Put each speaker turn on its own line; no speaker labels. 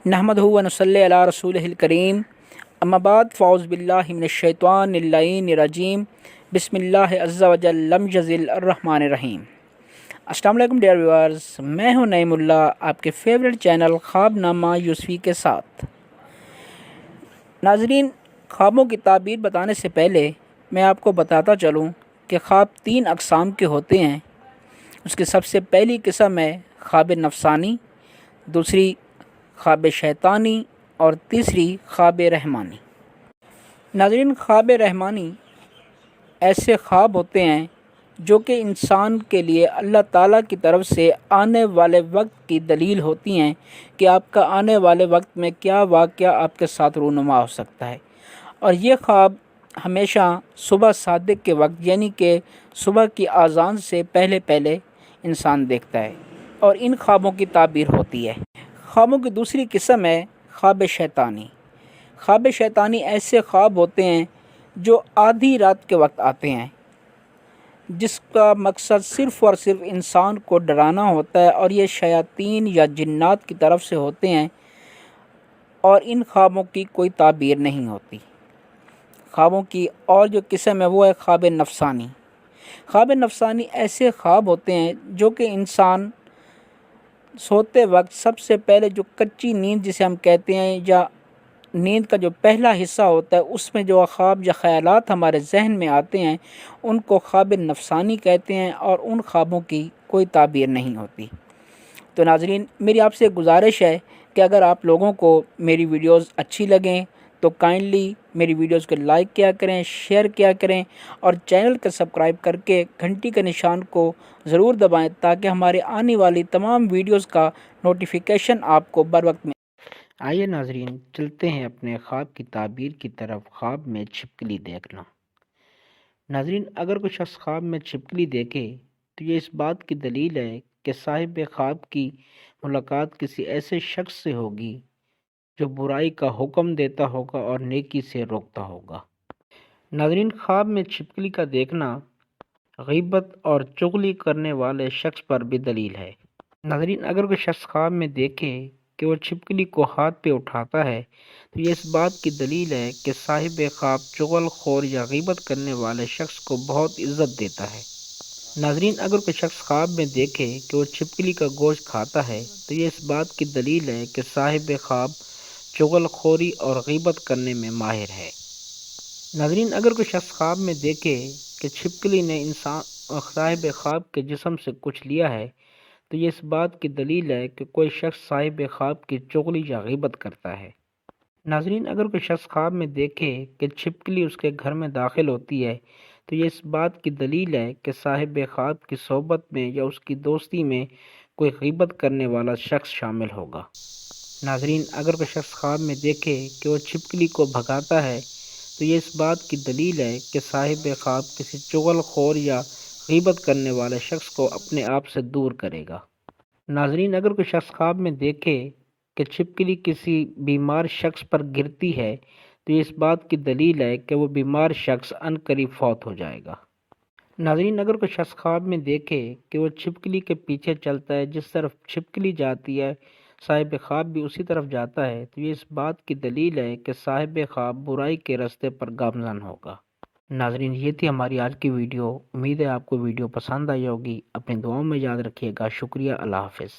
नहमदहु व नसल्ली अला रसूलिहिल करीम। अम्मा बाद फ़ाउज़ बिल्लाहि मिनश शैतानिर रजीम। बिस्मिल्लाह अज़्ज़ा व जल लम यज़िल अर्रहमानिर रहीम। अस्सलाम वालेकुम डियर व्यूअर्स, मैं हूं नईमुल्लाह, आपके फेवरेट चैनल ख्वाबनामा यूसुफ़ी के साथ। नाज़रीन, ख्वाबों की ताबीर बताने से पहले मैं आपको बताता चलूं कि ख्वाब 3 अक़साम के होते हैं। उसकी सबसे पहली किस्म है ख्वाब नफ़सानी, दूसरी ख्वाब शैतानी और तीसरी ख्वाब रहमानी। नाज़रीन, ख्वाब रहमानी ऐसे ख्वाब होते हैं जो कि इंसान के लिए अल्लाह ताला की तरफ से आने वाले वक्त की दलील होती हैं कि आपका आने वाले वक्त में क्या वाक़या आपके साथ रूनुमा हो सकता है। और ये ख्वाब हमेशा सुबह सादिक के वक्त यानी कि सुबह की आज़ान से पहले पहले इंसान देखता है और इन ख्वाबों की ताबीर होती है। ख्वाबों की दूसरी किस्म है ख्वाब शैतानी। ख्वाब शैतानी ऐसे ख्वाब होते हैं जो आधी रात के वक्त आते हैं, जिसका मकसद सिर्फ़ और सिर्फ इंसान को डराना होता है और ये शयातीन या जिन्नात की तरफ से होते हैं और इन ख्वाबों की कोई ताबीर नहीं होती। ख्वाबों की और जो किस्म है वो है ख्वाब नफ़सानी। ख्वाब नफ़सानी ऐसे ख्वाब होते हैं जो कि इंसान सोते वक्त सबसे पहले जो कच्ची नींद जिसे हम कहते हैं या नींद का जो पहला हिस्सा होता है उसमें जो ख्वाब या ख़यालात हमारे जहन में आते हैं उनको ख्वाब नफ़सानी कहते हैं और उन ख्वाबों की कोई ताबीर नहीं होती। तो नाज़रीन, मेरी आपसे गुजारिश है कि अगर आप लोगों को मेरी वीडियोज़ अच्छी लगें तो काइंडली मेरी वीडियोज़ को लाइक किया करें, शेयर किया करें और चैनल को सब्सक्राइब करके घंटी के निशान को ज़रूर दबाएं ताकि हमारे आने वाली तमाम वीडियोज़ का नोटिफिकेशन आपको बर वक्त में। आइए नाज़रीन, चलते हैं अपने ख्वाब की ताबीर की तरफ। ख्वाब में छिपकली देखना। नाज़रीन, अगर कोई शख्स ख्वाब में छिपकली देखे तो ये इस बात की दलील है कि साहिब ख्वाब की मुलाकात किसी ऐसे शख्स से होगी जो बुराई का हुक्म देता होगा और नेकी से रोकता होगा। नाज़रीन, ख्वाब में छिपकली का देखना गीबत और चुगली करने वाले शख्स पर भी दलील है। नाज़रीन, अगर कोई शख्स ख्वाब में देखे कि वो छिपकली को हाथ पे उठाता है तो ये इस बात की दलील है कि साहिब ख्वाब चुगल खोर या गीबत करने वाले शख्स को बहुत इज्जत देता है। नाज़रीन, अगर कोई शख्स ख्वाब में देखे कि वो छिपकली का गोश्त खाता है तो ये इस बात की दलील है कि साहिब ख्वाब चुगल खोरी और गीबत करने में माहिर है। नाज़रीन, अगर कोई शख्स ख्वाब में देखे कि छिपकली ने इंसान साहिब ख्वाब के जिस्म से कुछ लिया है तो ये इस बात की दलील है कि कोई शख्स साहिब ख्वाब की चुगली या गीबत करता है। नाज़रीन, अगर कोई शख्स ख्वाब में देखे कि छिपकली उसके घर में दाखिल होती है तो ये इस बात की दलील है कि साहिब ख्वाब की सोबत में या उसकी दोस्ती में कोई गीबत करने वाला शख्स शामिल होगा। नाज़रीन, अगर कोई शख्स ख्वाब में देखे कि वो छिपकली को भगाता है तो ये इस बात की दलील है कि साहिब ख्वाब किसी चुगल खोर या गीबत करने वाले शख्स को अपने आप से दूर करेगा। नाज़रीन, अगर कोई शख्स ख्वाब में देखे कि छिपकली किसी बीमार शख्स पर गिरती है तो ये इस बात की दलील है कि वो बीमार शख्स अनकरीब फौत हो जाएगा। नाज़रीन, अगर कोई शख्स ख्वाब में देखे कि वो छिपकली के पीछे चलता है, जिस तरफ छिपकली जाती है साहिब ख्वाब भी उसी तरफ जाता है तो ये इस बात की दलील है कि साहिब ख्वाब बुराई के रास्ते पर गामज़न होगा। नाज़रीन, ये थी हमारी आज की वीडियो। उम्मीद है आपको वीडियो पसंद आई होगी। अपनी दुआओं में याद रखिएगा। शुक्रिया। अल्लाह हाफ़िज़।